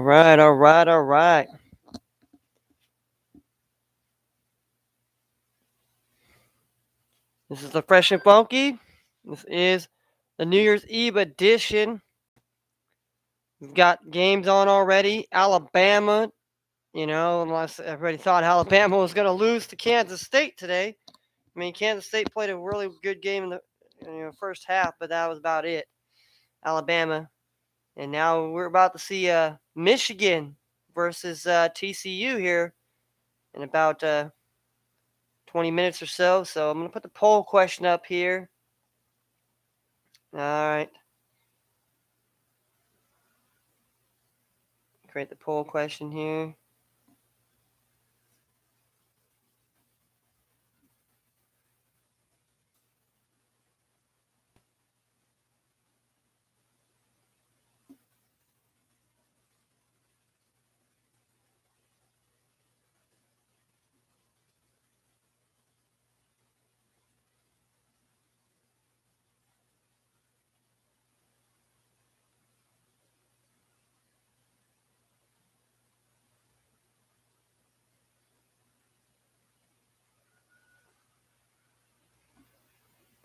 right, all right, all right. This is the Fresh and Funky. This is the New Year's Eve edition. We've got games on already. Alabama, unless everybody thought Alabama was going to lose to Kansas State today. I mean, Kansas State played a really good game in the first half, but that was about it. Alabama. And now we're about to see Michigan versus TCU here in about 20 minutes or so. So I'm going to put the poll question up here. All right. Create the poll question here.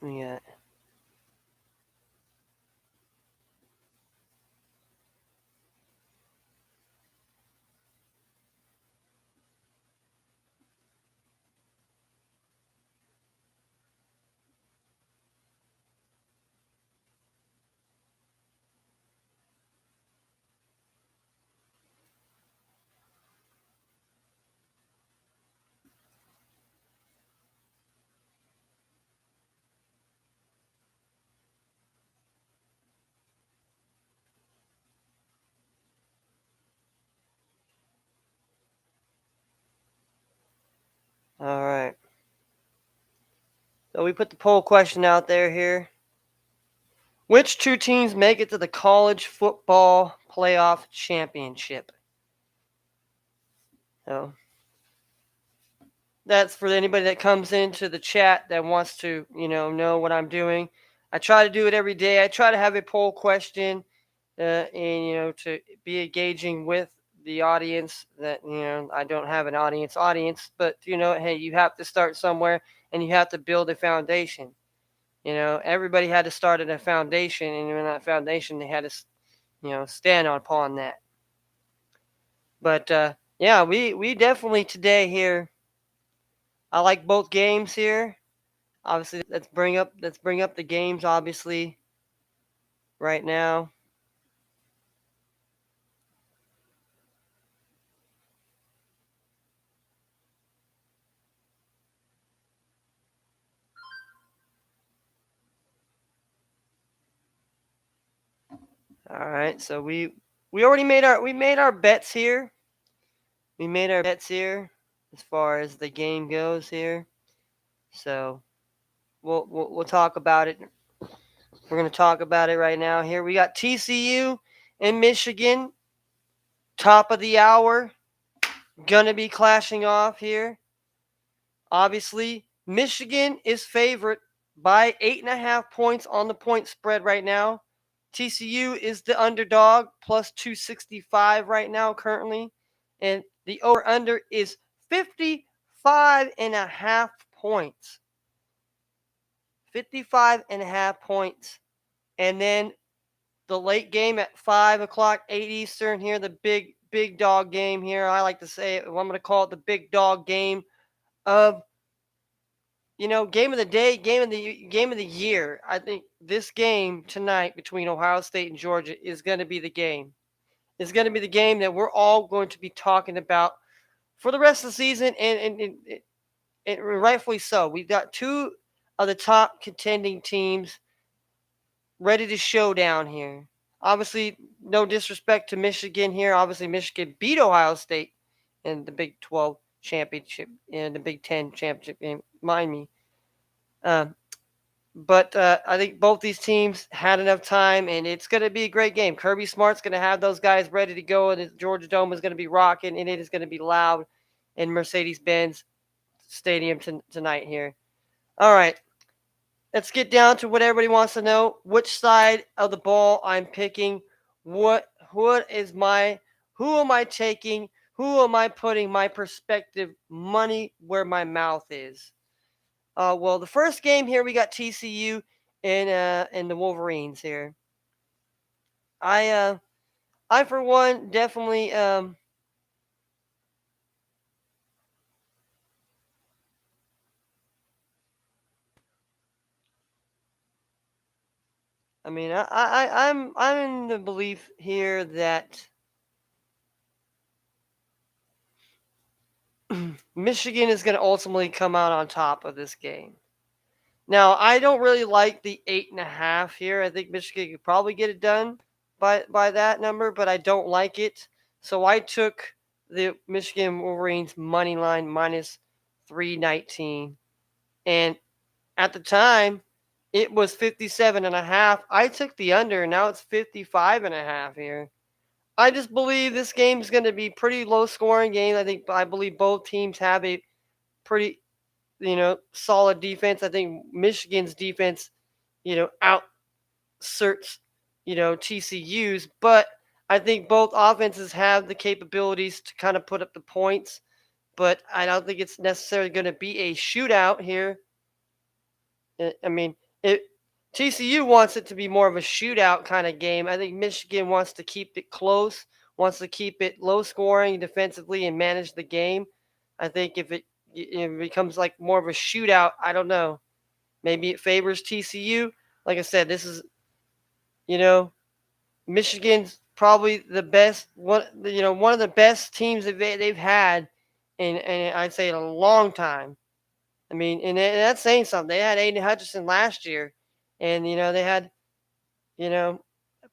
Yeah. All right. So we put the poll question out there here. Which two teams make it to the college football playoff championship? So that's for anybody that comes into the chat that wants to, know what I'm doing. I try to do it every day. I try to have a poll question, and to be engaging with the audience. That I don't have an audience, but hey, you have to start somewhere, and you have to build a foundation. Everybody had to start at a foundation, and in that foundation, they had to, stand upon that. But yeah, we definitely today here. I like both games here. Obviously, let's bring up the games. Obviously, right now. All right, so we already made our bets here. We made our bets here as far as the game goes here. So we'll talk about it. We're gonna talk about it right now. Here we got TCU and Michigan, top of the hour, gonna be clashing off here. Obviously, Michigan is favorite by 8.5 points on the point spread right now. TCU is the underdog, plus 265 right now currently. And the over-under is 55.5 points. 55.5 points. And then the late game at 5 o'clock, 8 Eastern here, the big dog game here. I like to say it, I'm going to call it the big dog game of game of the day, game of the year. I think this game tonight between Ohio State and Georgia is going to be the game. It's going to be the game that we're all going to be talking about for the rest of the season, and rightfully so. We've got two of the top contending teams ready to show down here. Obviously, no disrespect to Michigan here. Obviously, Michigan beat Ohio State in the Big 12 championship and the Big 10 championship game. Mind me. Um, but I think both these teams had enough time, and it's going to be a great game. Kirby Smart's going to have those guys ready to go, and the Georgia Dome is going to be rocking, and it is going to be loud in Mercedes-Benz Stadium tonight here. All right, let's get down to what everybody wants to know: which side of the ball I'm picking. What is my Who am I taking? Who am I putting my perspective money where my mouth is? Well, the first game here we got TCU and the Wolverines here. I for one definitely I mean I'm in the belief here that Michigan is going to ultimately come out on top of this game. Now, I don't really like the 8.5 here. I think Michigan could probably get it done by that number, but I don't like it. So I took the Michigan Wolverines money line minus 319. And at the time, it was 57.5. I took the under, and now it's 55.5 here. I just believe this game is going to be pretty low scoring game. I believe both teams have a pretty solid defense. I think Michigan's defense, outserts, TCU's, but I think both offenses have the capabilities to kind of put up the points, but I don't think it's necessarily going to be a shootout here. I mean, TCU wants it to be more of a shootout kind of game. I think Michigan wants to keep it close, wants to keep it low scoring defensively and manage the game. I think if it becomes like more of a shootout, I don't know. Maybe it favors TCU. Like I said, this is, you know, Michigan's probably the best one of the best teams that they've had in I'd say in a long time. I mean, and that's saying something. They had Aiden Hutchinson last year, and they had, you know,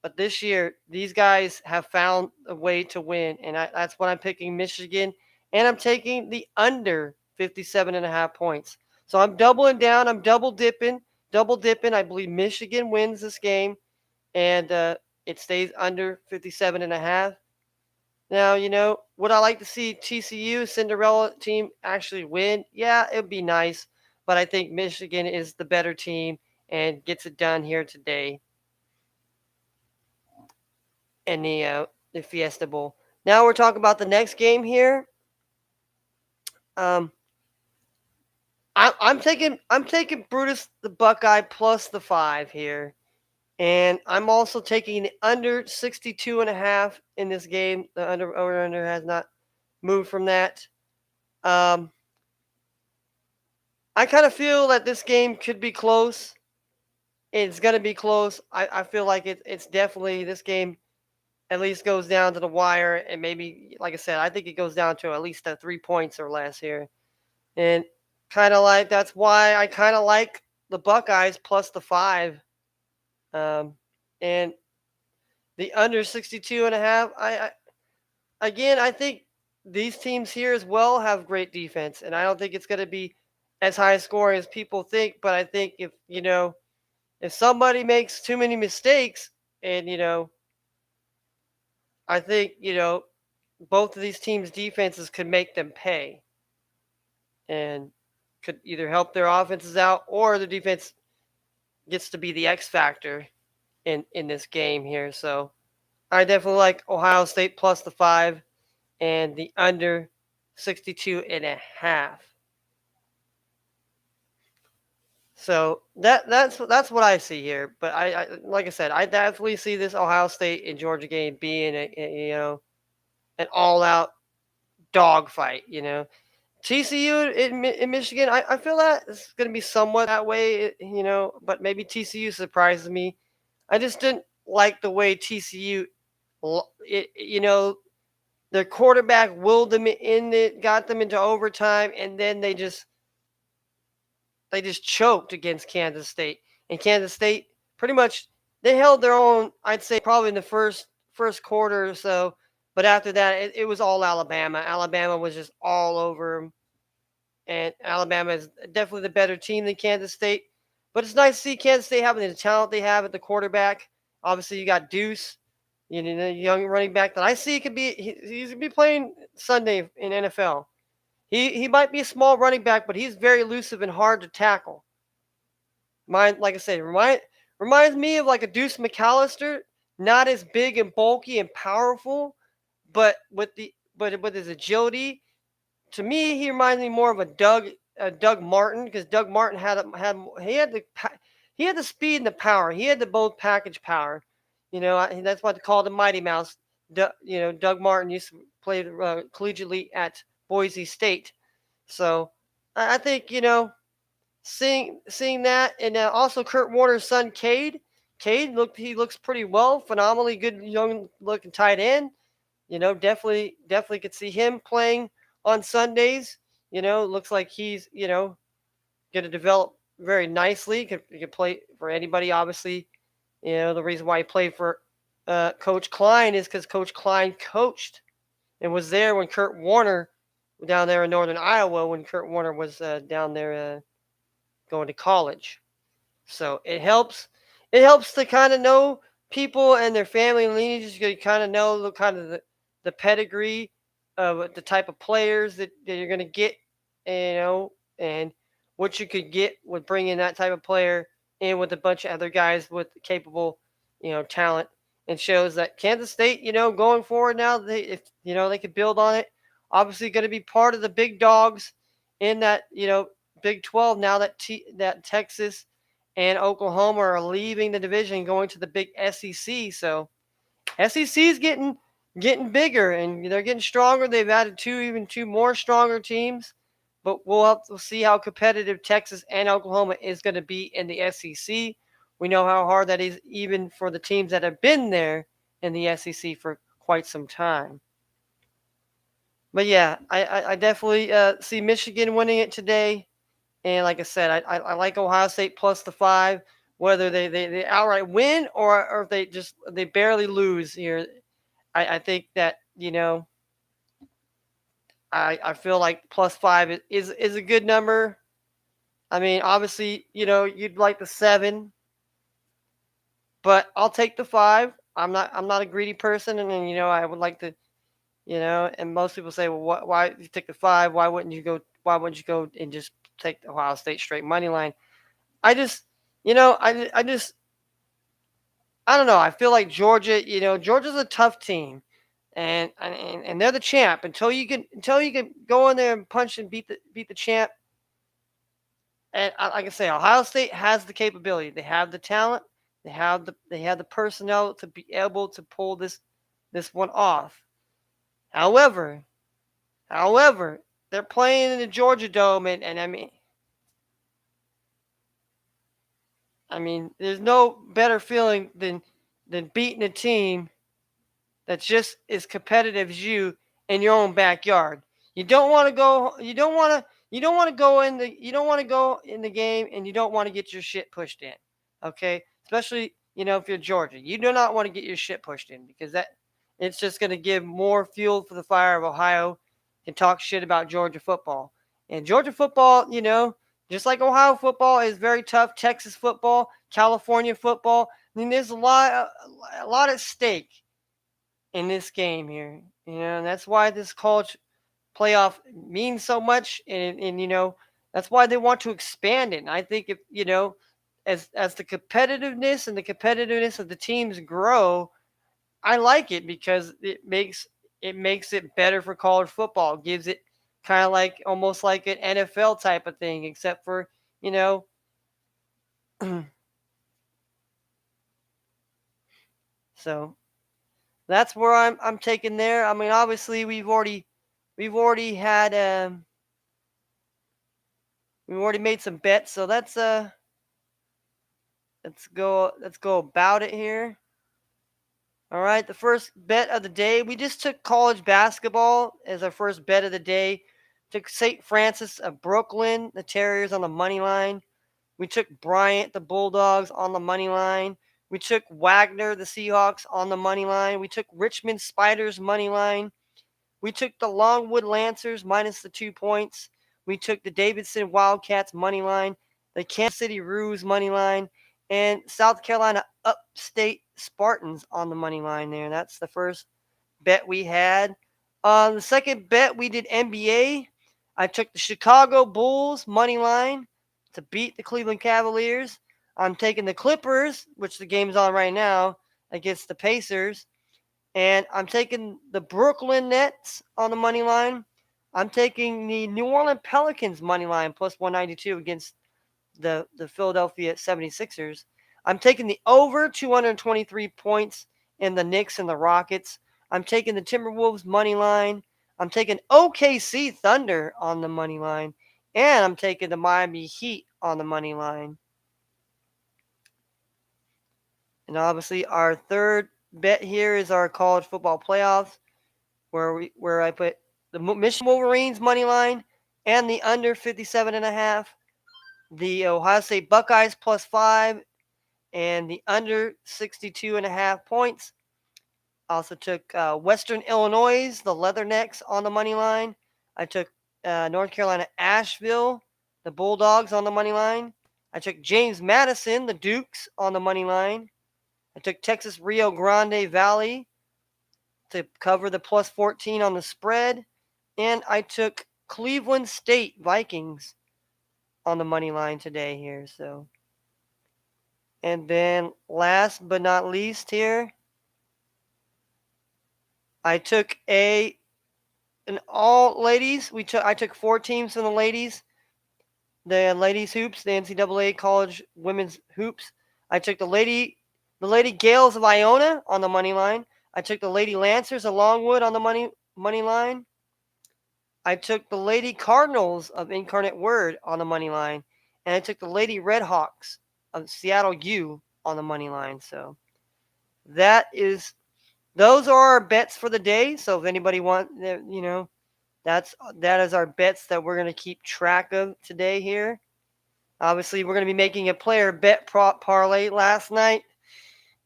but this year these guys have found a way to win, and that's what I'm picking Michigan, and I'm taking the under 57.5 points. So I'm doubling down. I'm double dipping. I believe Michigan wins this game, and it stays under 57.5. Now, would I like to see TCU, Cinderella team, actually win? Yeah, it would be nice. But I think Michigan is the better team and gets it done here today in the Fiesta Bowl. Now we're talking about the next game here. Um, I'm taking Brutus the Buckeye plus the 5 here. And I'm also taking the under 62.5 in this game. The under has not moved from that. I kind of feel that this game could be close. It's going to be close. I feel like it's definitely this game at least goes down to the wire. And maybe, like I said, I think it goes down to at least 3 points or less here. And kind of like that's why I kind of like the Buckeyes plus the 5. And the under 62.5. I think these teams here as well have great defense, and I don't think it's going to be as high scoring as people think. But I think if somebody makes too many mistakes, and I think both of these teams' defenses could make them pay, and could either help their offenses out or the defense gets to be the X factor in this game here. So I definitely like Ohio State plus the 5 and the under 62.5. So that's what I see here. But I like I said, I definitely see this Ohio State and Georgia game being an all out dogfight. TCU in Michigan, I feel that it's going to be somewhat that way. But maybe TCU surprises me. I just didn't like the way TCU, their quarterback willed them in it, got them into overtime, and then they just choked against Kansas State. And Kansas State pretty much they held their own, I'd say probably in the first quarter or so. But after that, it was all Alabama. Alabama was just all over them. And Alabama is definitely the better team than Kansas State. But it's nice to see Kansas State having the talent they have at the quarterback. Obviously, you got Deuce, the young running back that I see could be he's gonna be playing Sunday in NFL. He might be a small running back, but he's very elusive and hard to tackle. Like I said, reminds me of like a Deuce McAllister, not as big and bulky and powerful, but with his agility, to me, he reminds me more of a Doug Martin, because Doug Martin he had the speed and the power. He had the both package power. That's why they called him Mighty Mouse. Doug Martin used to play collegiately at Boise State. So I think seeing that, and also Kurt Warner's son Cade. He looks pretty well, phenomenally good young looking tight end. Definitely could see him playing on Sundays. Looks like he's going to develop very nicely. He could play for anybody, obviously. The reason why he played for Coach Klein is because Coach Klein coached and was there when Kurt Warner down there in northern Iowa, when Kurt Warner was down there going to college. So it helps. It helps to kind of know people and their family lineages. You kind of know the pedigree of the type of players that you're going to get, and what you could get with bringing that type of player in with a bunch of other guys with capable, talent. And shows that Kansas State, going forward now, if they could build on it. Obviously, going to be part of the big dogs in that Big 12 now that Texas and Oklahoma are leaving the division, going to the big SEC. So SEC is getting bigger, and they're getting stronger. They've added two more stronger teams, but we'll see how competitive Texas and Oklahoma is going to be in the SEC. We know how hard that is, even for the teams that have been there in the SEC for quite some time. But yeah, I definitely see Michigan winning it today. And like I said, I like Ohio State plus the 5, whether they outright win or if they barely lose here. I think that I feel like plus 5 is a good number. I mean, obviously, you'd like the 7, but I'll take the 5. I'm not a greedy person, and then I would like to, and most people say, well, why you take the 5? Why wouldn't you go? Why wouldn't you go and just take the Ohio State straight money line? I just, I don't know. I feel like Georgia. Georgia's a tough team, and they're the champ. Until you can go in there and punch and beat the champ. And like I say, Ohio State has the capability. They have the talent. They have the personnel to be able to pull this one off. However, they're playing in the Georgia Dome, and I mean, there's no better feeling than beating a team that's just as competitive as you in your own backyard. You don't want to go. You don't want to go in the. You don't want to go in the game, and you don't want to get your shit pushed in. Okay, especially if you're Georgia, you do not want to get your shit pushed in, because it's just going to give more fuel for the fire of Ohio and talk shit about Georgia football. And Georgia football, just like Ohio football, is very tough. Texas football, California football. I mean, there's a lot at stake in this game here. And that's why this college playoff means so much, and that's why they want to expand it. And I think if as the competitiveness of the teams grow, I like it, because it makes it better for college football. It gives it kind of like almost like an NFL type of thing, except for so that's where I'm taking there. I mean, obviously we've already had we've already made some bets, so let's go about it here. All right, the first bet of the day, we just took college basketball as our first bet of the day. Took St. Francis of Brooklyn, the Terriers, on the money line. We took Bryant, the Bulldogs, on the money line. We took Wagner, the Seahawks, on the money line. We took Richmond Spiders money line. We took the Longwood Lancers minus the 2 points. We took the Davidson Wildcats money line, the Kansas City Roos money line, and South Carolina Upstate Spartans on the money line there. That's the first bet we had. The second bet, we did NBA. I took the Chicago Bulls money line to beat the Cleveland Cavaliers. I'm taking the Clippers, which the game's on right now, against the Pacers. And I'm taking the Brooklyn Nets on the money line. I'm taking the New Orleans Pelicans money line plus 192 against the Philadelphia 76ers. I'm taking the over 223 points in the Knicks and the Rockets. I'm taking the Timberwolves money line. I'm taking OKC Thunder on the money line. And I'm taking the Miami Heat on the money line. And obviously our third bet here is our college football playoffs, where I put the Michigan Wolverines money line and the under 57.5, the Ohio State Buckeyes +5, and the under 62.5 points. Also took Western Illinois, the Leathernecks on the money line. I took North Carolina Asheville, the Bulldogs on the money line. I took James Madison, the Dukes on the money line. I took Texas Rio Grande Valley to cover the +14 on the spread. And I took Cleveland State Vikings on the money line today here. So, and then last but not least here, I took an all ladies. I took 4 teams from the ladies. The ladies hoops, the NCAA college women's hoops. I took the lady Gales of Iona on the money line. I took the Lady Lancers of Longwood on the money line. I took the Lady Cardinals of Incarnate Word on the money line, and I took the Lady Redhawks of Seattle U on the money line. So those are our bets for the day. So if anybody that is our bets that we're going to keep track of today here. Obviously, we're going to be making a player bet prop parlay last night.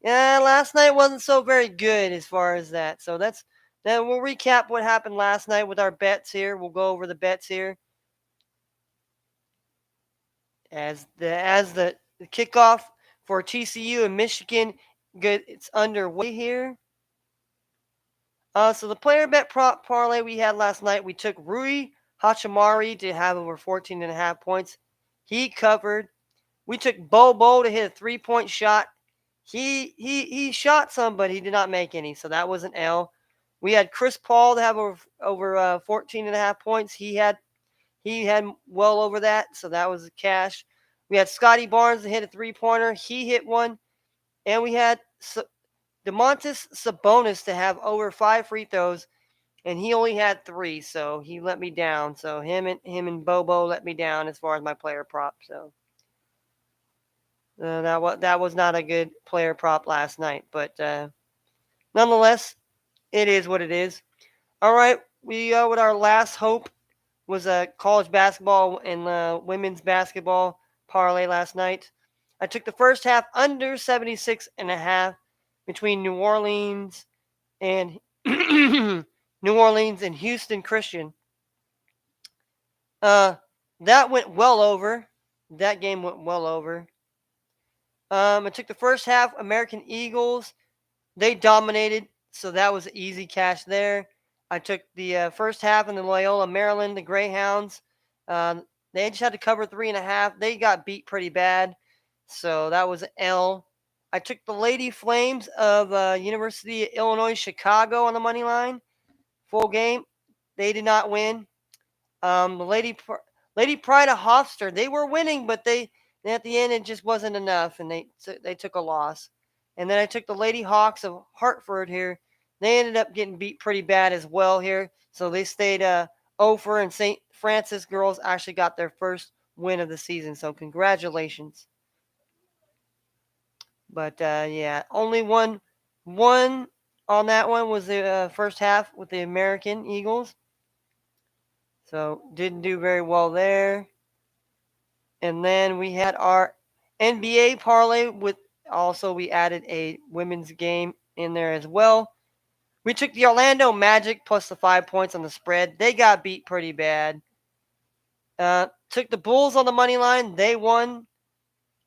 Yeah, last night wasn't so very good as far as that. So then we'll recap what happened last night with our bets here. We'll go over the bets here. As the kickoff for TCU and Michigan, it's underway here. So the player bet prop parlay we had last night, we took Rui Hachimura to have over 14.5 points. He covered. We took Bobo to hit a 3-point shot. He shot some, but he did not make any, so that was an L. We had Chris Paul to have over 14.5 points. He had well over that, so that was a cash. We had Scotty Barnes to hit a 3-pointer. He hit one, and we had Domantas Sabonis to have over 5 free throws, and he only had 3, so he let me down. So him and Bobo let me down as far as my player prop. So that was not a good player prop last night, but nonetheless, it is what it is. All right, we with our last hope was a college basketball and women's basketball parlay last night. I took the first half under 76.5 between New Orleans and Houston Christian. That went well over. That game went well over. I took the first half American Eagles. They dominated, so that was easy cash there. I took the first half in the Loyola, Maryland, the Greyhounds. They just had to cover 3.5. They got beat pretty bad, so that was an L. I took the Lady Flames of University of Illinois Chicago on the money line. Full game. They did not win. The Lady Pride of Hofstra, they were winning, but at the end it just wasn't enough, and they took a loss. And then I took the Lady Hawks of Hartford here. They ended up getting beat pretty bad as well here, so they stayed over, and St. Francis girls actually got their first win of the season. So congratulations. But yeah, only one on that one was the first half with the American Eagles. So didn't do very well there. And then we had our NBA parlay with also we added a women's game in there as well. We took the Orlando Magic plus the 5 points on the spread. They got beat pretty bad. Took the Bulls on the money line. They won.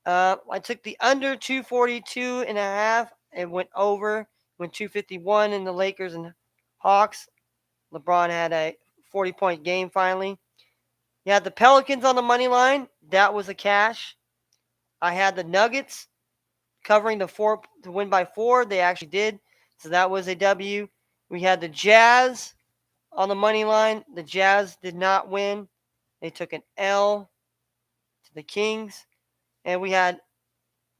I took the under 242.5. It went over. Went 251 in the Lakers and Hawks. LeBron had a 40-point game finally. You had the Pelicans on the money line. That was a cash. I had the Nuggets covering the 4 to win by 4. They actually did. So that was a W. We had the Jazz on the money line. The Jazz did not win. They took an L to the Kings. And we had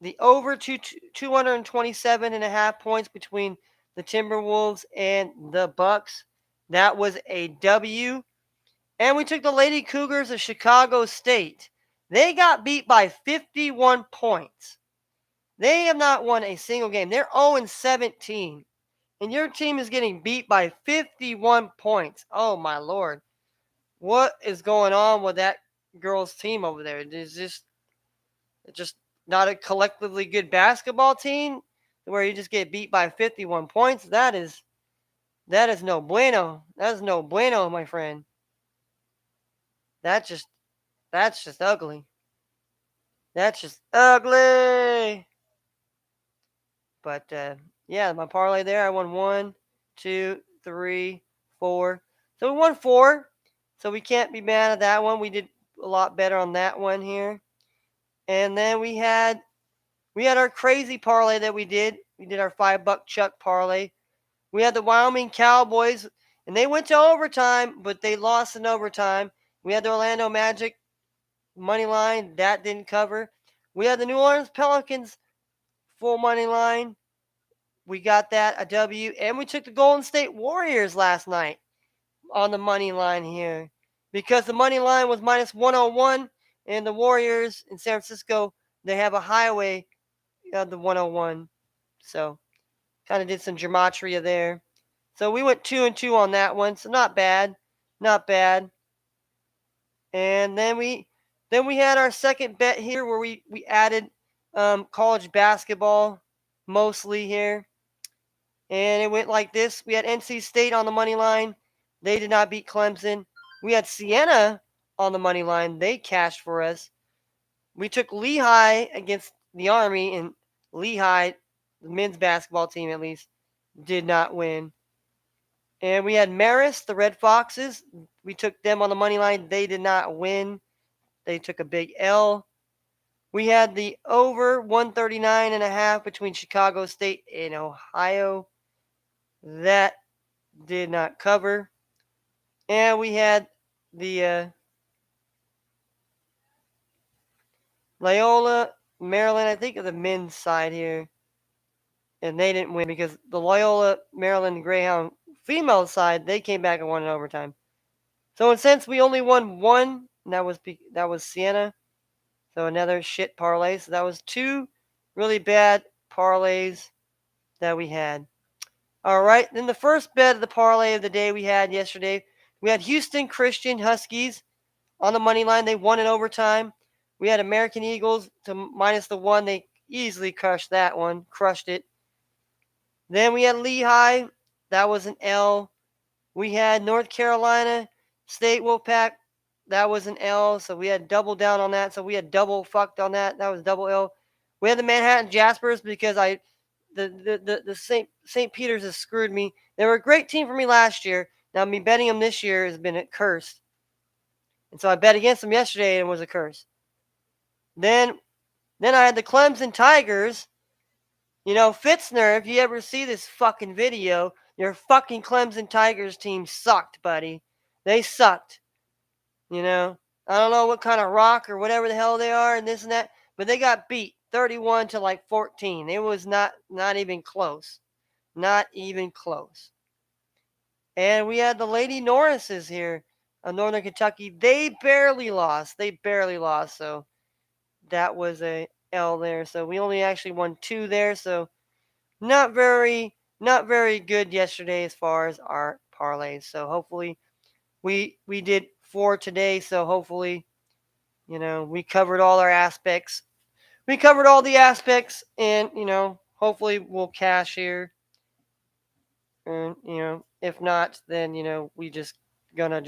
the over 227.5 points between the Timberwolves and the Bucks. That was a W. And we took the Lady Cougars of Chicago State. They got beat by 51 points. They have not won a single game. They're 0-17. And your team is getting beat by 51 points. Oh, my Lord. What is going on with that girls' team over there? It's just not a collectively good basketball team where you just get beat by 51 points. That is no bueno. That is no bueno, my friend. That's just ugly. That's just ugly. But yeah, my parlay there, I won 1, 2, 3, 4. So we won 4. So we can't be mad at that one. We did a lot better on that one here. And then we had our crazy parlay that we did. We did our $5 Chuck parlay. We had the Wyoming Cowboys, and they went to overtime, but they lost in overtime. We had the Orlando Magic money line. That didn't cover. We had the New Orleans Pelicans full money line. We got that, a W. And we took the Golden State Warriors last night on the money line here because the money line was minus 101, and the Warriors in San Francisco, they have a highway of the 101. So kind of did some gematria there. So we went 2-2 on that one. So not bad. Not bad. And then we had our second bet here where we added college basketball mostly here. And it went like this. We had NC State on the money line. They did not beat Clemson. We had Siena on the money line. They cashed for us. We took Lehigh against the Army, and Lehigh, the men's basketball team at least, did not win. And we had Marist, the Red Foxes. We took them on the money line. They did not win. They took a big L. We had the over 139.5 between Chicago State and Ohio. That did not cover. And we had the Loyola, Maryland, I think of the men's side here. And they didn't win because the Loyola, Maryland Greyhound female side, they came back and won in overtime. So in a sense, we only won one, and that was Siena. So another shit parlay. So that was 2 really bad parlays that we had. All right, then the first bet of the parlay of the day we had yesterday, we had Houston Christian Huskies on the money line. They won in overtime. We had American Eagles to minus the 1. They easily crushed that one. Crushed it. Then we had Lehigh. That was an L. We had North Carolina State Wolfpack. That was an L. So we had double down on that. So we had double fucked on that. That was double L. We had the Manhattan Jaspers because the St. Peter's has screwed me. They were a great team for me last year. Now me betting them this year has been cursed. And so I bet against them yesterday and it was a curse. Then I had the Clemson Tigers. Fitzner, if you ever see this fucking video, your fucking Clemson Tigers team sucked, buddy. They sucked. I don't know what kind of rock or whatever the hell they are and this and that, but they got beat 31 to 14. It was not even close. Not even close. And we had the Lady Norrises here of Northern Kentucky. They barely lost. So that was a L there. So we only actually won 2 there. So not very good yesterday as far as our parlays. So hopefully we did 4 today. So hopefully, we covered all our aspects. We covered all the aspects, and hopefully we'll cash here. And if not, then we just gonna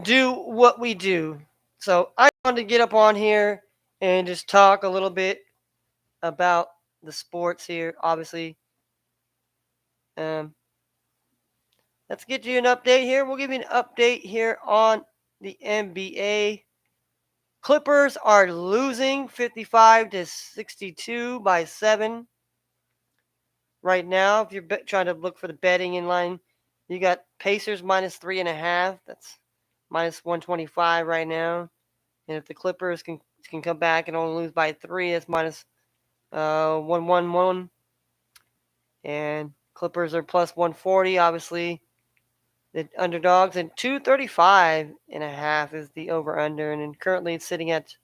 do what we do. So I wanted to get up on here and just talk a little bit about the sports here. Obviously, let's get you an update here. We'll give you an update here on the NBA. Clippers are losing 55-62 by 7. right now. If you're trying to look for the betting in line, you got Pacers minus 3.5. That's minus 125 right now. And if the Clippers can come back and only lose by 3, that's minus 111. And Clippers are plus 140, obviously. The underdogs, and 235.5 is the over under, and then currently it's sitting at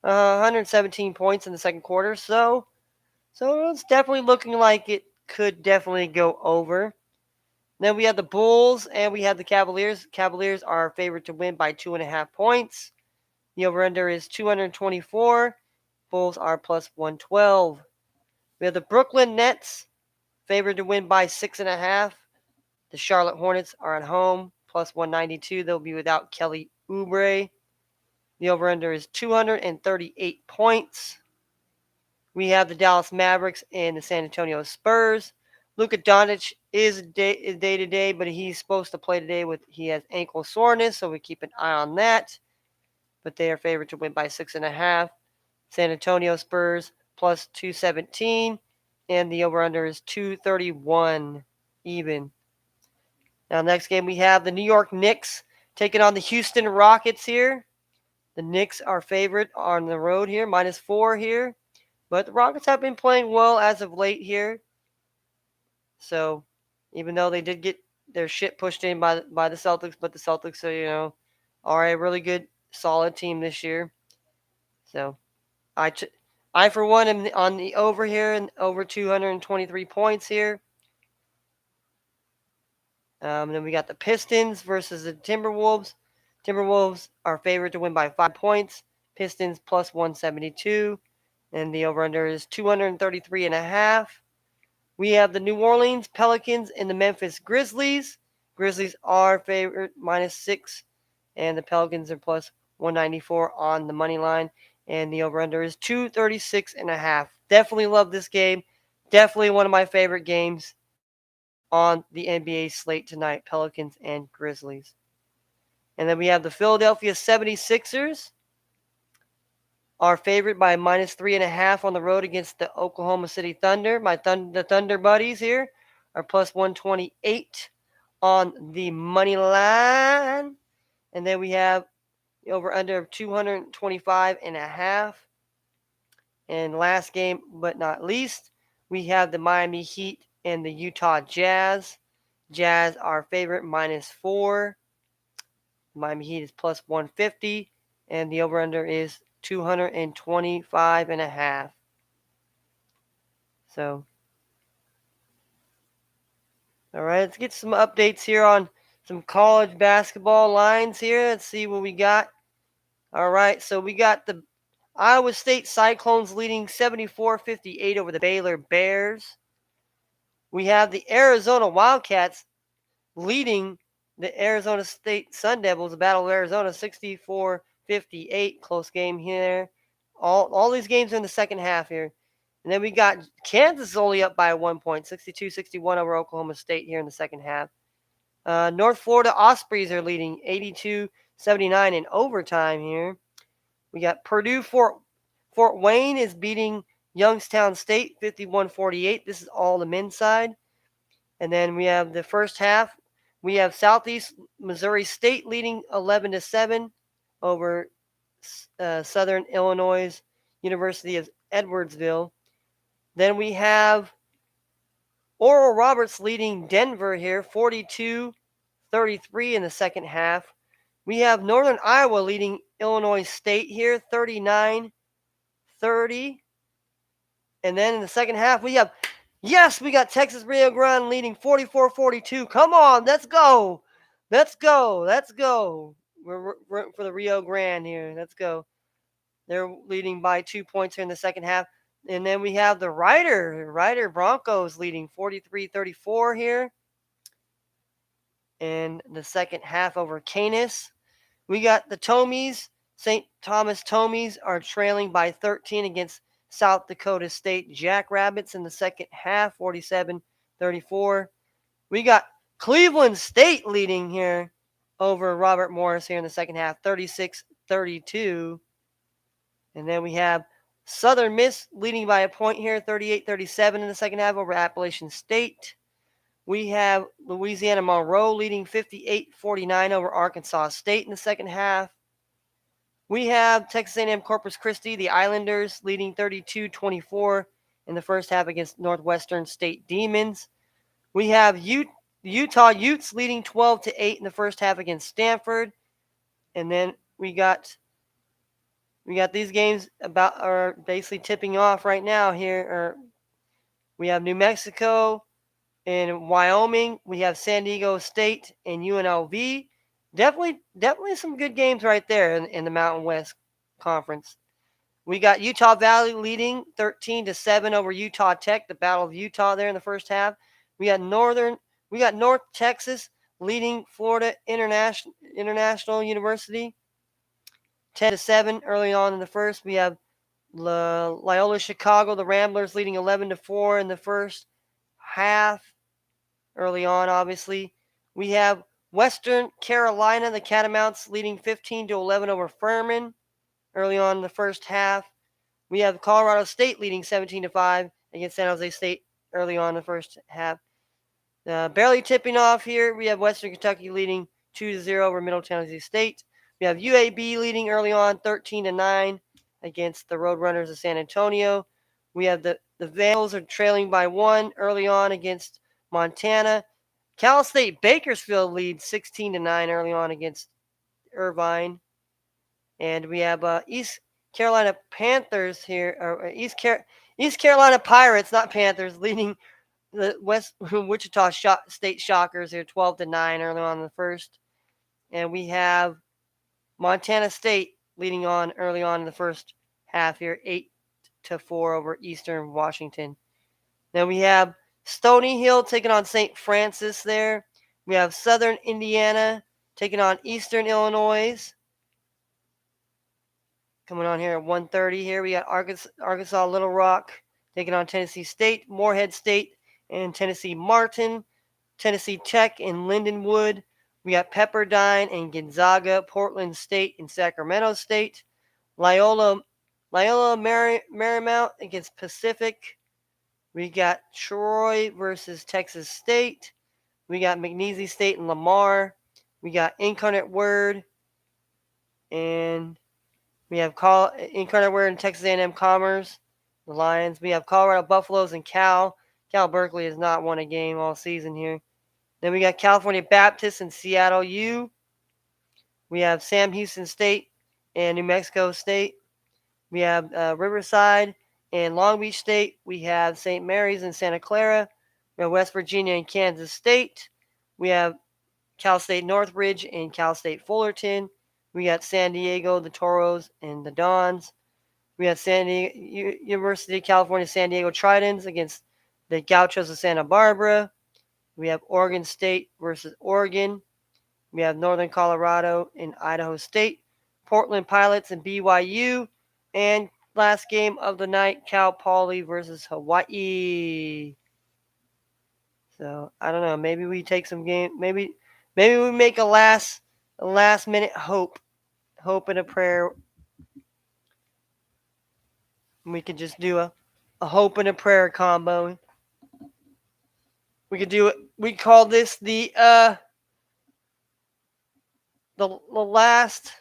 117 points in the second quarter. So it's definitely looking like it could definitely go over. Then we have the Bulls and we have the Cavaliers. Cavaliers are favored to win by 2.5 points. The over under is 224. Bulls are plus 112. We have the Brooklyn Nets favored to win by 6.5. The Charlotte Hornets are at home, plus 192. They'll be without Kelly Oubre. The over-under is 238 points. We have the Dallas Mavericks and the San Antonio Spurs. Luka Doncic is day-to-day, but he's supposed to play today. He has ankle soreness, so we keep an eye on that. But they are favored to win by 6.5. San Antonio Spurs plus 217, and the over-under is 231 even. Now, next game we have the New York Knicks taking on the Houston Rockets here. The Knicks are favorite on the road here, minus 4 here. But the Rockets have been playing well as of late here. So, even though they did get their shit pushed in by the Celtics, but the Celtics are, are a really good, solid team this year. So, I for one am on the over here, and over 223 points here. Then we got the Pistons versus the Timberwolves. Timberwolves are favored to win by 5 points. Pistons plus 172. And the over-under is 233.5. We have the New Orleans Pelicans and the Memphis Grizzlies. Grizzlies are favored minus 6. And the Pelicans are plus 194 on the money line. And the over-under is 236.5. Definitely love this game. Definitely one of my favorite games on the NBA slate tonight, Pelicans and Grizzlies. And then we have the Philadelphia 76ers are favored by minus 3.5 on the road against the Oklahoma City Thunder. The Thunder buddies here are plus 128 on the money line. And then we have the over-under of 225.5. And last game, but not least, we have the Miami Heat and the Utah Jazz. Jazz are favorite minus 4. Miami Heat is plus 150. And the over-under is 225.5. So, all right, let's get some updates here on some college basketball lines here. Let's see what we got. All right, so we got the Iowa State Cyclones leading 74-58 over the Baylor Bears. We have the Arizona Wildcats leading the Arizona State Sun Devils, the Battle of Arizona, 64-58. Close game here. All these games are in the second half here. And then we got Kansas only up by 1 point, 62-61 over Oklahoma State here in the second half. North Florida Ospreys are leading 82-79 in overtime here. We got Purdue Fort Wayne is beating Youngstown State 51-48. This is all the men's side. And then we have the first half. We have Southeast Missouri State leading 11-7 over Southern Illinois University of Edwardsville. Then we have Oral Roberts leading Denver here 42-33 in the second half. We have Northern Iowa leading Illinois State here 39-30. And then in the second half, we got Texas Rio Grande leading 44-42. Come on, let's go. Let's go. We're for the Rio Grande here. Let's go. They're leading by 2 points here in the second half. And then we have the Ryder Broncos leading 43-34 here in the second half over Canis. We got the Tomies. St. Thomas Tomies are trailing by 13 against South Dakota State Jackrabbits in the second half, 47-34. We got Cleveland State leading here over Robert Morris here in the second half, 36-32. And then we have Southern Miss leading by a point here, 38-37 in the second half over Appalachian State. We have Louisiana Monroe leading 58-49 over Arkansas State in the second half. We have Texas A&M Corpus Christi, the Islanders, leading 32-24 in the first half against Northwestern State Demons. We have Utah Utes leading 12-8 in the first half against Stanford. And then we got these games are basically tipping off right now here. We have New Mexico and Wyoming. We have San Diego State and UNLV. Definitely some good games right there in the Mountain West Conference. We got Utah Valley leading 13-7 over Utah Tech, the Battle of Utah there in the first half. We got North Texas leading Florida International University 10-7 early on in the first. We have Loyola Chicago, the Ramblers, leading 11-4 in the first half early on, obviously. We have Western Carolina, the Catamounts, leading 15-11 over Furman early on in the first half. We have Colorado State leading 17-5 against San Jose State early on in the first half. Barely tipping off here, we have Western Kentucky leading 2-0 over Middle Tennessee State. We have UAB leading early on 13-9 against the Roadrunners of San Antonio. We have the Vandals are trailing by 1 early on against Montana. Cal State Bakersfield leads 16-9 early on against Irvine. And we have East Carolina Panthers here, or East Carolina Pirates, not Panthers, leading the Wichita State Shockers here 12-9 early on in the first. And we have Montana State leading on early on in the first half here, 8-4 over Eastern Washington. Then we have Stony Hill taking on St. Francis there. We have Southern Indiana taking on Eastern Illinois. Coming on here at 1:30 here, we got Arkansas Little Rock taking on Tennessee State, Morehead State and Tennessee Martin, Tennessee Tech and Lindenwood. We got Pepperdine and Gonzaga, Portland State and Sacramento State, Loyola Marymount against Pacific. We got Troy versus Texas State. We got McNeese State and Lamar. We got Incarnate Word and we have Incarnate Word and Texas A&M Commerce, the Lions. We have Colorado Buffaloes and Cal. Cal Berkeley has not won a game all season here. Then we got California Baptist and Seattle U. We have Sam Houston State and New Mexico State. We have Riverside and Long Beach State. We have St. Mary's and Santa Clara. We have West Virginia and Kansas State. We have Cal State Northridge and Cal State Fullerton. We got San Diego, the Toros, and the Dons. We have University of California, San Diego Tritons against the Gauchos of Santa Barbara. We have Oregon State versus Oregon. We have Northern Colorado and Idaho State. Portland Pilots and BYU. And last game of the night, Cal Poly versus Hawaii. So, I don't know. Maybe we take some game. Maybe we make a last minute hope and a prayer. We could just do a hope and a prayer combo. We could do it. We call this the last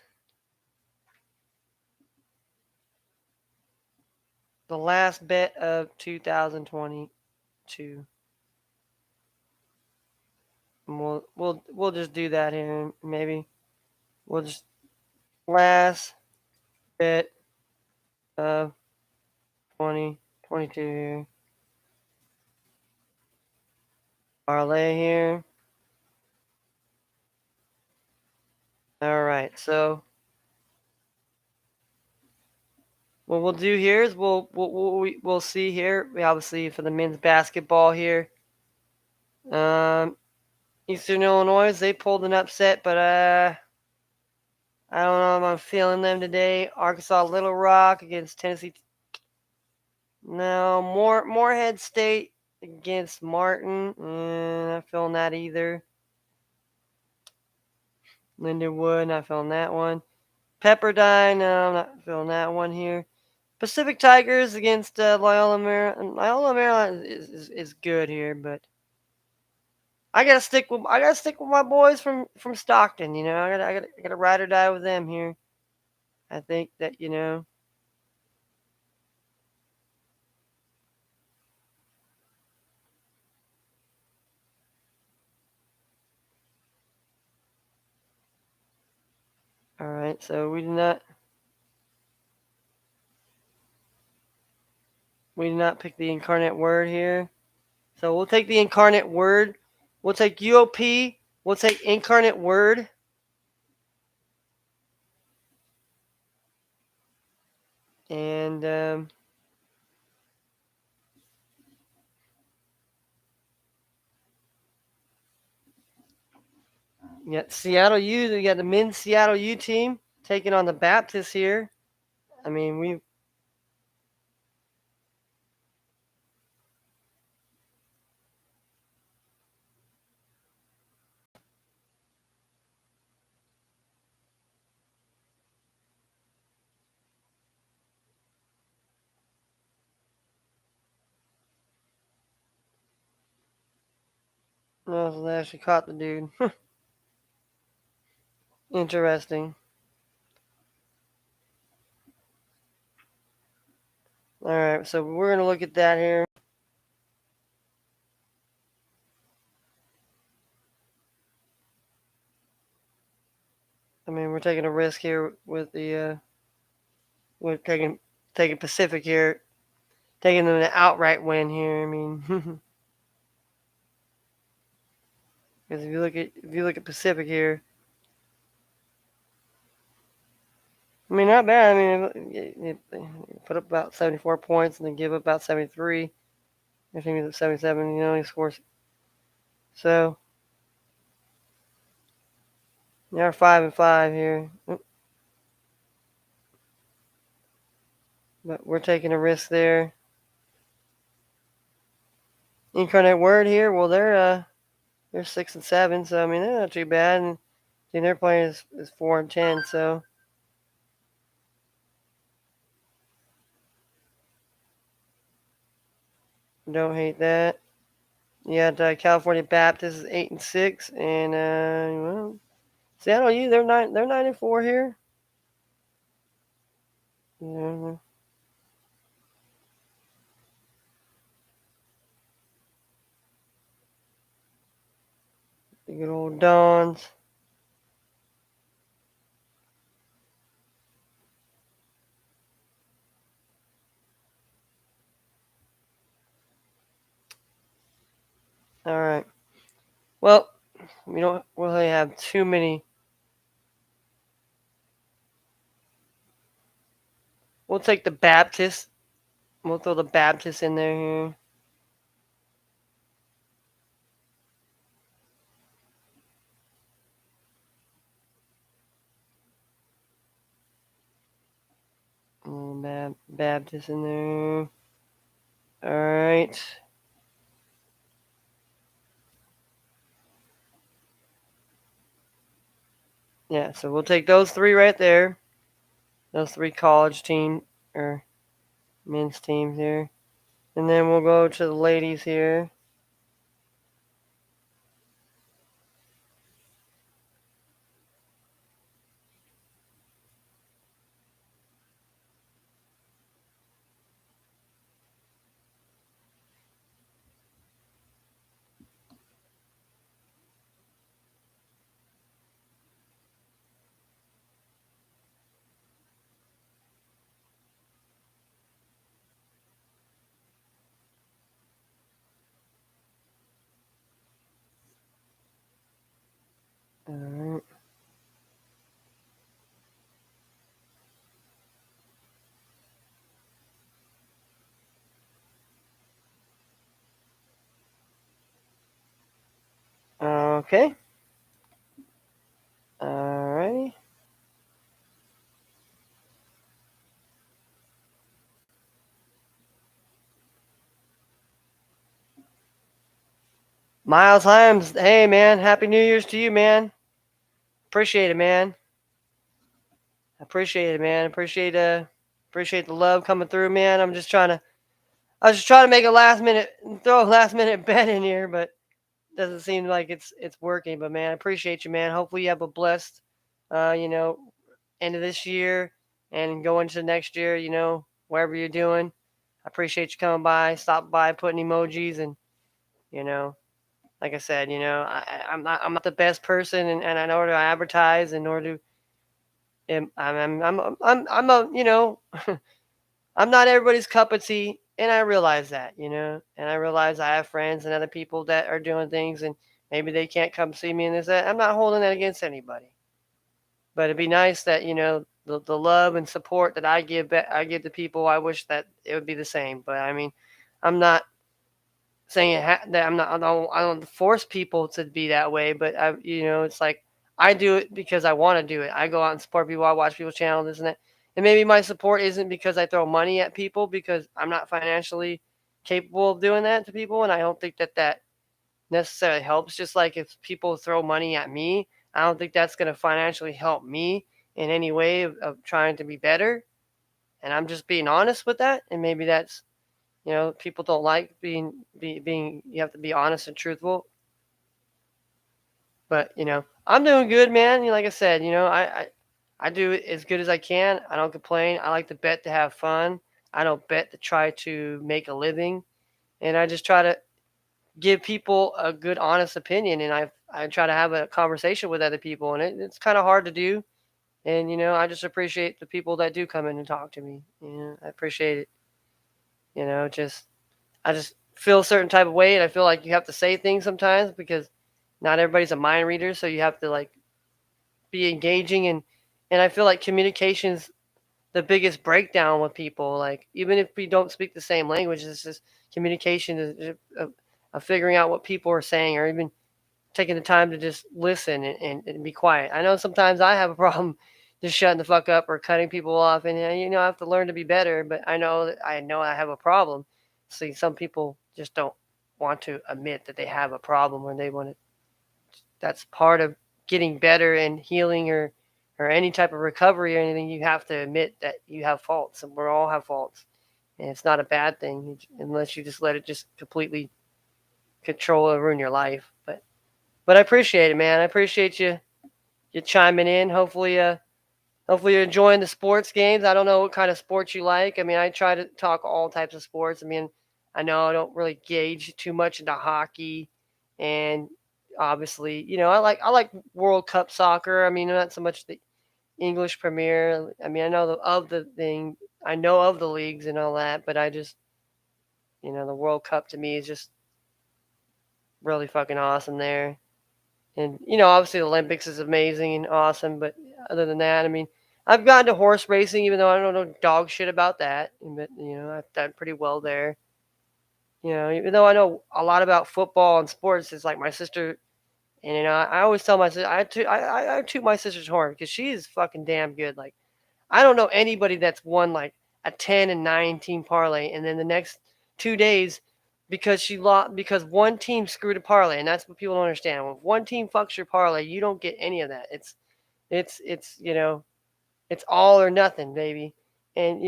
bet of 2022. And we'll just do that here. Maybe we'll just last bet of 2022 here. Parlay here. All right, so what we'll do here is we'll see here. We obviously for the men's basketball here. Eastern Illinois, they pulled an upset, but I don't know if I'm feeling them today. Arkansas Little Rock against Tennessee. No, Morehead State against Martin. Not feeling that either. Lindenwood, not feeling that one. Pepperdine, no, I'm not feeling that one here. Pacific Tigers against Loyola Maryland. Loyola Maryland is good here, but I gotta stick with my boys from Stockton. You know, I gotta ride or die with them here. I think that you know. All right, so we did not pick the incarnate word here. So we'll take the incarnate word. We'll take UOP. We'll take incarnate word. And you got Seattle U. You got the men's Seattle U team taking on the Baptists here. I mean, we oh, they actually caught the dude. Interesting. All right, so we're gonna look at that here. I mean, we're taking a risk here with the we're taking Pacific here, taking them an outright win here. I mean, because if you look at Pacific here, I mean, not bad. I mean, it put up about 74 points and then give up about 73. I think he's at 77. You know, he scores. So, they're 5-5 here. But we're taking a risk there. Incarnate Word here. Well, they're 6-7. So I mean, they're not too bad. And their playing is 4-10. So don't hate that. You got California Baptist is 8-6, and well, Seattle U they're 9-4 here. Yeah, the good old Dons. All right. Well, we don't really have too many. We'll take the Baptist. We'll throw the Baptist in there here. Baptist in there. All right. Yeah, so we'll take those three right there. Those three college team or men's teams here. And then we'll go to the ladies here. All right. Okay. All righty. Miles Himes, hey man, happy New Year's to you, man. Appreciate it, man. Appreciate it, man. Appreciate Appreciate the love coming through, man. I was just trying to make a throw a last minute bet in here, but doesn't seem like it's working. But man, I appreciate you, man. Hopefully you have a blessed, you know, end of this year and go into next year. Wherever you're doing. I appreciate you coming by, stop by, putting emojis, and you know, like I said, I'm not the best person, and I know to advertise and nor do I'm a I'm not everybody's cup of tea, and I realize that, and I realize I have friends and other people that are doing things, and maybe they can't come see me and this that. I'm not holding that against anybody, but it'd be nice that the love and support that I give to people. I wish that it would be the same, but I mean, I'm not saying that I don't force people to be that way, but it's like I do it because I want to do it. I go out and support people. I watch people's channels, this and that. And maybe my support isn't because I throw money at people because I'm not financially capable of doing that to people, and I don't think that necessarily helps. Just like if people throw money at me, I don't think that's going to financially help me in any way of trying to be better. And I'm just being honest with that, and maybe that's people don't like being. You have to be honest and truthful. But I'm doing good, man. Like I said, I do it as good as I can. I don't complain. I like to bet to have fun. I don't bet to try to make a living, and I just try to give people a good, honest opinion. And I try to have a conversation with other people, and it's kind of hard to do. And I just appreciate the people that do come in and talk to me. I appreciate it. Just I just feel a certain type of way, and I feel like you have to say things sometimes because not everybody's a mind reader, so you have to like be engaging, and I feel like communication's the biggest breakdown with people. Like even if we don't speak the same language, it's just communication is of figuring out what people are saying, or even taking the time to just listen and be quiet. I know sometimes I have a problem just shutting the fuck up or cutting people off, and I have to learn to be better. But I know I have a problem. See, some people just don't want to admit that they have a problem, or they want to. That's part of getting better and healing, or any type of recovery or anything. You have to admit that you have faults, and we all have faults, and it's not a bad thing unless you just let it just completely control or ruin your life. But I appreciate it, man. I appreciate you chiming in. Hopefully you're enjoying the sports games. I don't know what kind of sports you like. I mean, I try to talk all types of sports. I mean, I know I don't really gauge too much into hockey, and obviously, I like World Cup soccer. I mean, not so much the English Premier. I mean, I know of the thing. I know of the leagues and all that, but I just, the World Cup to me is just really fucking awesome there. And obviously the Olympics is amazing and awesome, but other than that, I mean, I've gotten to horse racing, even though I don't know dog shit about that. But I've done pretty well there. Even though I know a lot about football and sports, it's like my sister. And I always tell my sister, I toot my sister's horn because she is fucking damn good. Like I don't know anybody that's won like a 10 and 9 team parlay, and then the next 2 days because she lost because one team screwed a parlay, and that's what people don't understand. When one team fucks your parlay, you don't get any of that. It's all or nothing, baby. And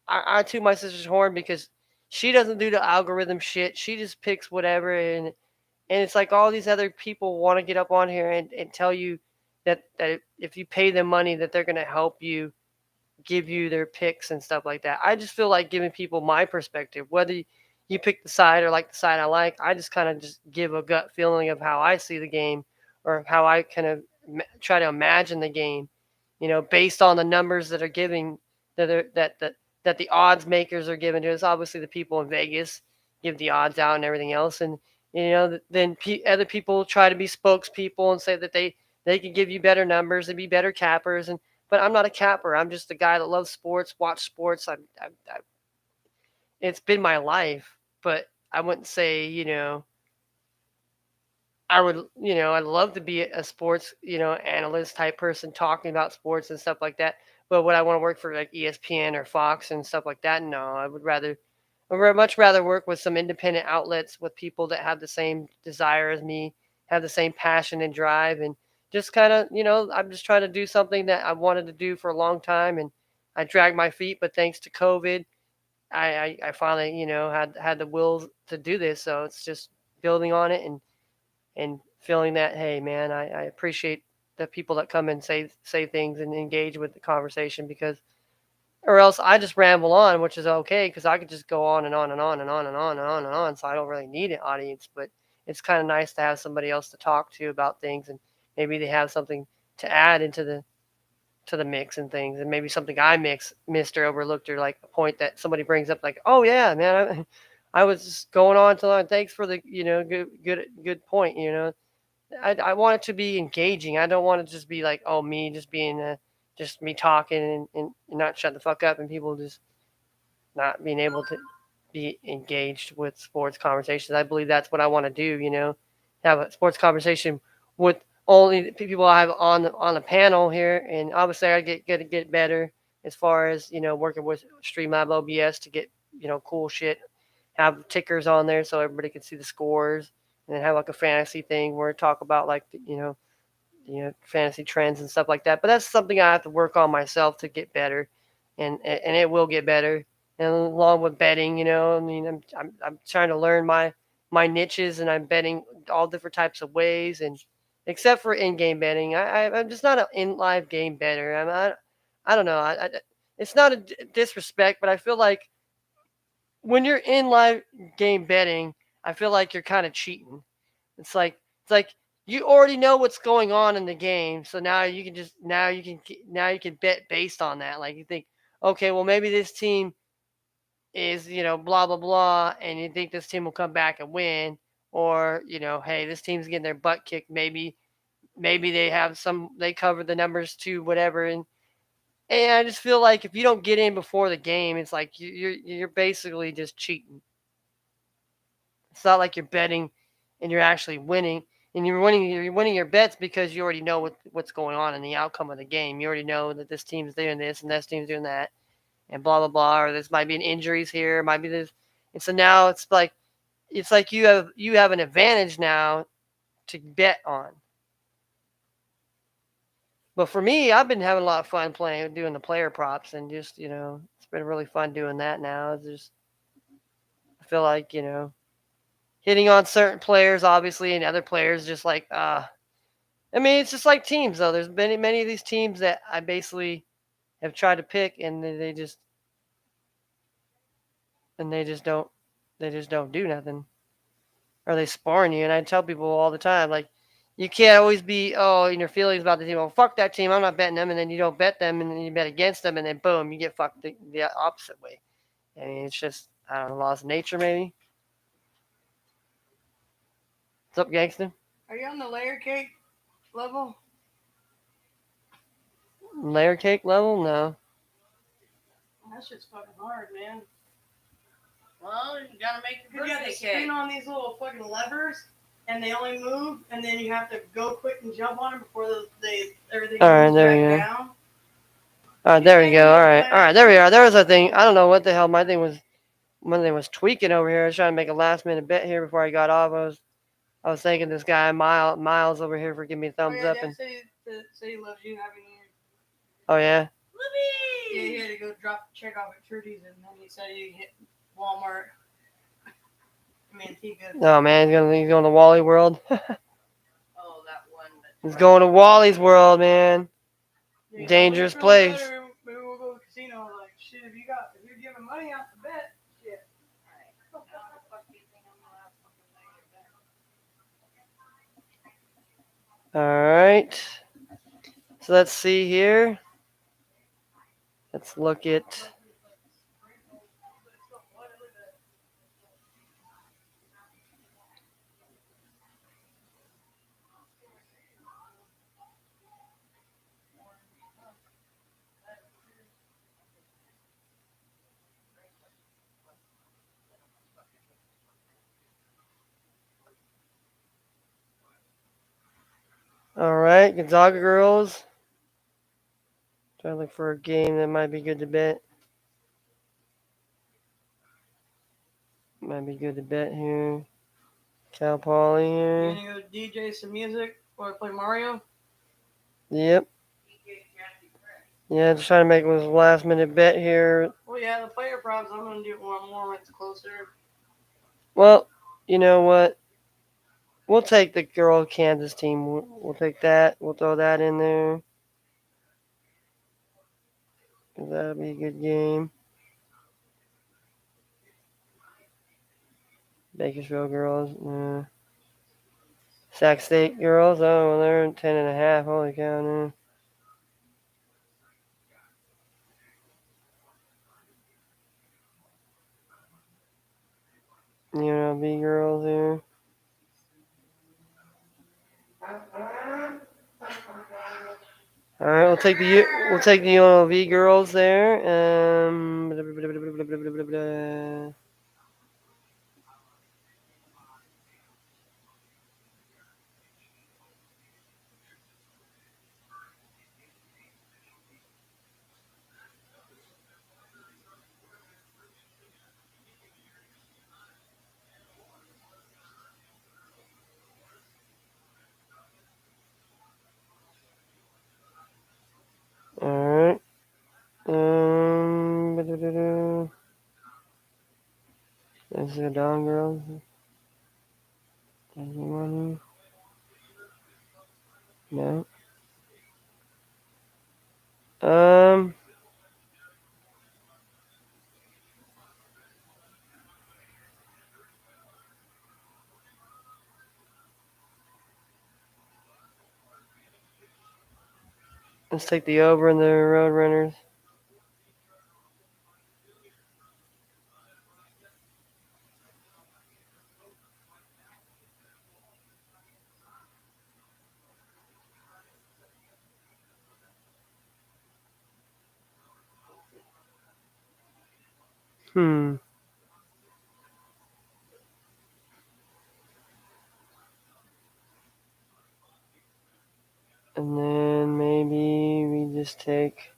I toot my sister's horn because she doesn't do the algorithm shit. She just picks whatever, and it's like all these other people want to get up on here and tell you that if you pay them money that they're going to help you give you their picks and stuff like that. I just feel like giving people my perspective, whether you pick the side or like the side I like. I just kind of just give a gut feeling of how I see the game, or how I kind of try to imagine the game, based on the numbers that are giving that the odds makers are giving to us. Obviously, the people in Vegas give the odds out and everything else, and then other people try to be spokespeople and say that they can give you better numbers and be better cappers. But I'm not a capper. I'm just a guy that loves sports, watch sports. It's been my life, but I wouldn't say, I'd love to be a sports, analyst type person talking about sports and stuff like that. But would I want to work for like ESPN or Fox and stuff like that? No, I would much rather work with some independent outlets with people that have the same desire as me, have the same passion and drive, and just kind of, I'm just trying to do something that I wanted to do for a long time, and I dragged my feet, but thanks to COVID, I finally, had the will to do this. So it's just building on it and feeling that, hey, man, I appreciate the people that come and say things and engage with the conversation, because or else I just ramble on, which is okay because I could just go on and on and on and on and on and on and on. So I don't really need an audience, but it's kind of nice to have somebody else to talk to about things, and maybe they have something to add into the mix and things, and maybe something I missed or overlooked, or like a point that somebody brings up, like, oh yeah, man, I was just going on to learn. Thanks for the good point. I want it to be engaging. I don't want it to just be like, oh, me just being just me talking and not shut the fuck up, and people just not being able to be engaged with sports conversations. I believe that's what I want to do. Have a sports conversation with only the people I have on the panel here, and obviously I get better as far as working with Streamlab OBS to get cool shit. Have tickers on there so everybody can see the scores, and then have like a fantasy thing where I talk about like fantasy trends and stuff like that. But that's something I have to work on myself to get better, and it will get better. And along with betting, I mean, I'm trying to learn my niches, and I'm betting all different types of ways, and except for in-game betting, I'm just not an in-live game better. I don't know. It's not a disrespect, but I feel like when you're in live game betting, I feel like you're kind of cheating. It's like you already know what's going on in the game, so now you can bet based on that. Like you think, okay, well maybe this team is blah blah blah, and you think this team will come back and win, or hey, this team's getting their butt kicked. Maybe they cover the numbers too, whatever, and I just feel like if you don't get in before the game, it's like you're basically just cheating. It's not like you're betting and you're actually winning. And you're winning your bets because you already know what's going on in the outcome of the game. You already know that this team's doing this and this team's doing that, and blah blah blah. Or this might be an injuries here, might be this. And so now it's like you have an advantage now to bet on. But for me, I've been having a lot of fun doing the player props, and just it's been really fun doing that now. It's just I feel like hitting on certain players, obviously, and other players just like I mean, it's just like teams though. There's many of these teams that I basically have tried to pick, and they just don't do nothing, or they sparring you. And I tell people all the time, like, you can't always be in your feelings about the team. Oh, fuck that team, I'm not betting them, and then you don't bet them, and then you bet against them, and then boom, you get fucked the opposite way. I mean, it's just I don't know, laws of nature maybe. What's up, gangster? Are you on the layer cake level? Layer cake level? No. That shit's fucking hard, man. Well, you gotta make a You have to birthday spin cake. on these little fucking levers, and they only move, and then you have to go quick and jump on them before everything All right, moves there we back go. down. All right, there we go. All right, there we are. There was a thing. I don't know what the hell my thing was tweaking over here. I was trying to make a last minute bet here before I got off. I was thanking this guy Miles over here for giving me a thumbs up, and Say he loves you having you. oh yeah. Yeah, he had to go drop the check off at Trudy's, and then he said he hit Walmart. Manteca. Oh man, he's going to Wally World. Oh, that one. He's going to Wally's World, man. Yeah, Dangerous we'll place. maybe we'll go to the casino. Like, shit, if you're giving money out to bet, shit. All right. So let's see here. Let's look at. All right, Gonzaga girls. Trying to look for a game that might be good to bet. Might be good to bet here. Cal Poly You here. gonna go DJ some music or play Mario? Yep. Yeah, just trying to make this last minute bet here. Well, yeah, the player props. I'm gonna do one more when it's closer. Well, you know what? We'll take the girl Kansas team. We'll take that. We'll throw that in there. 'Cause that'll be a good game. Bakersfield girls. Sac State girls. Oh, well, they're 10.5. Holy cow, no. UNLV girls here. All right, we'll take the UNLV girls there. All right. This is the Don girls. Anyone? No. Um. Let's take the over in the Road Runners. Hmm. And then maybe we just take.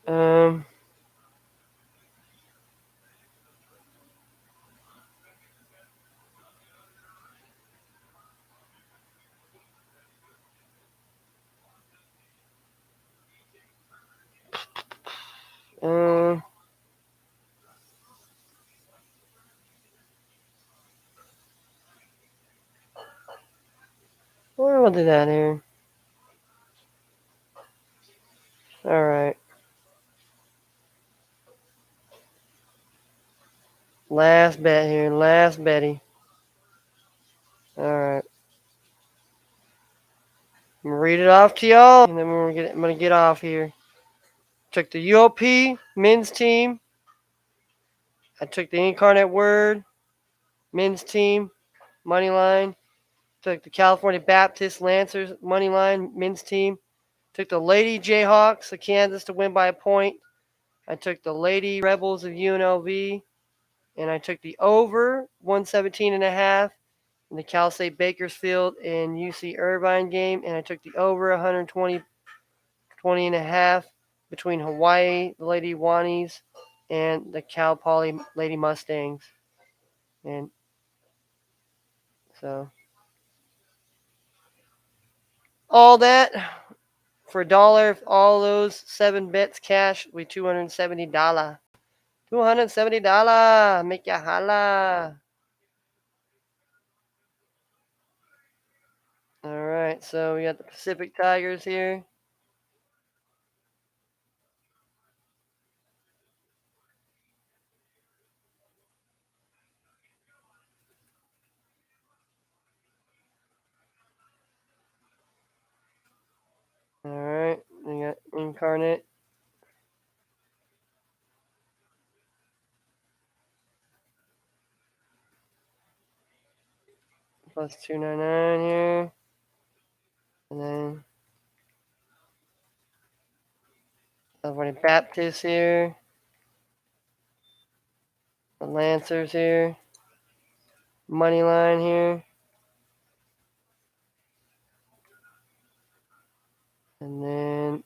Um. Um. We'll do that here. All right. Last bet here. Last Betty. All right. I'm gonna read it off to y'all, and then I'm gonna get off here. Took the UOP men's team. I took the Incarnate Word men's team money line. Took the California Baptist Lancers money line men's team. Took the Lady Jayhawks of Kansas to win by a point. I took the Lady Rebels of UNLV, and I took the over 117.5 in the Cal State Bakersfield and UC Irvine game, and I took the over 120.5 between Hawaii, the Lady Wanis, and the Cal Poly Lady Mustangs. And so all that for $1, all those 7 bets cash, we $270. $270. Make ya holla. All right, so we got the Pacific Tigers here. All right, we got Incarnate. Plus 299 here. And then California Baptist here. The Lancers here. money line here. And then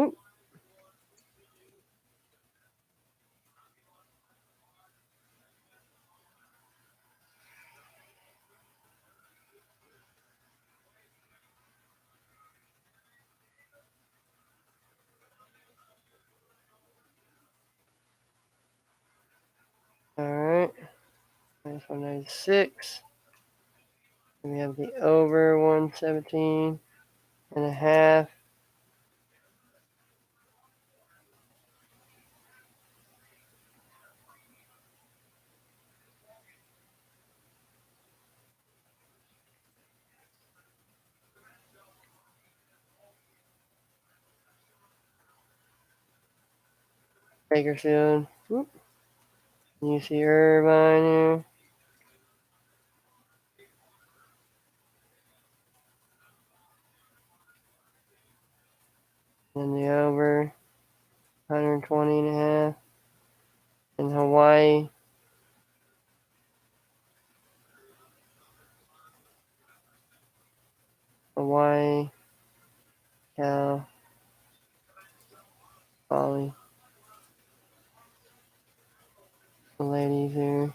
ooh, all right. That's 196. And we have the over 117 and a half. Bakersfield. Whoop. You see Irvine here. And the over 120 and a half. In Hawaii. Hawaii. Cal. Bali. The ladies here.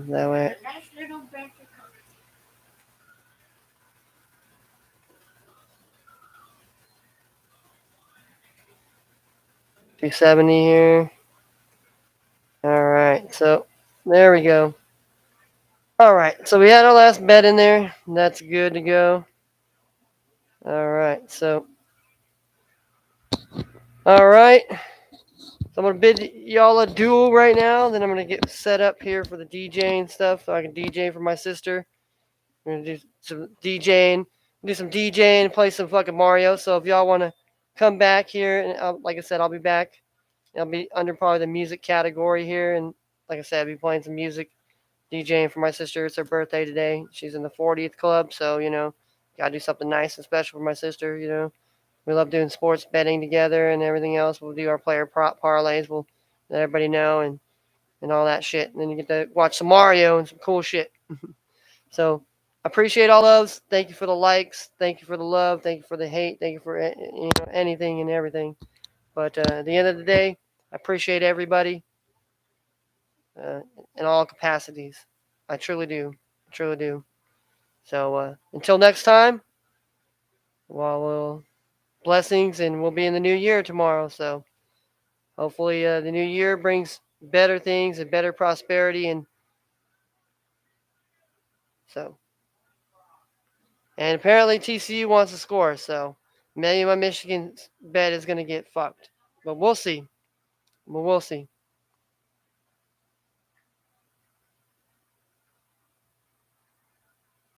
That way. Nice little bench of 270 here. All right, so there we go. All right, so we had our last bet in there. That's good to go. All right, so. All right. So I'm going to bid y'all a duel right now. Then I'm going to get set up here for the DJing stuff so I can DJ for my sister. I'm going to do some DJing, play some fucking Mario. So if y'all want to come back here, and like I said, I'll be back. I'll be under probably the music category here. And like I said, I'll be playing some music, DJing for my sister. It's her birthday today. She's in the 40th club. So, got to do something nice and special for my sister. We love doing sports betting together and everything else. We'll do our player prop parlays. We'll let everybody know and all that shit. And then you get to watch some Mario and some cool shit. So I appreciate all those. Thank you for the likes. Thank you for the love. Thank you for the hate. Thank you for anything and everything. But at the end of the day, I appreciate everybody in all capacities. I truly do. I truly do. So until next time, we'll blessings, and we'll be in the new year tomorrow. So hopefully the new year brings better things and better prosperity. And so, and apparently TCU wants to score. So maybe my Michigan bet is going to get fucked. But we'll see.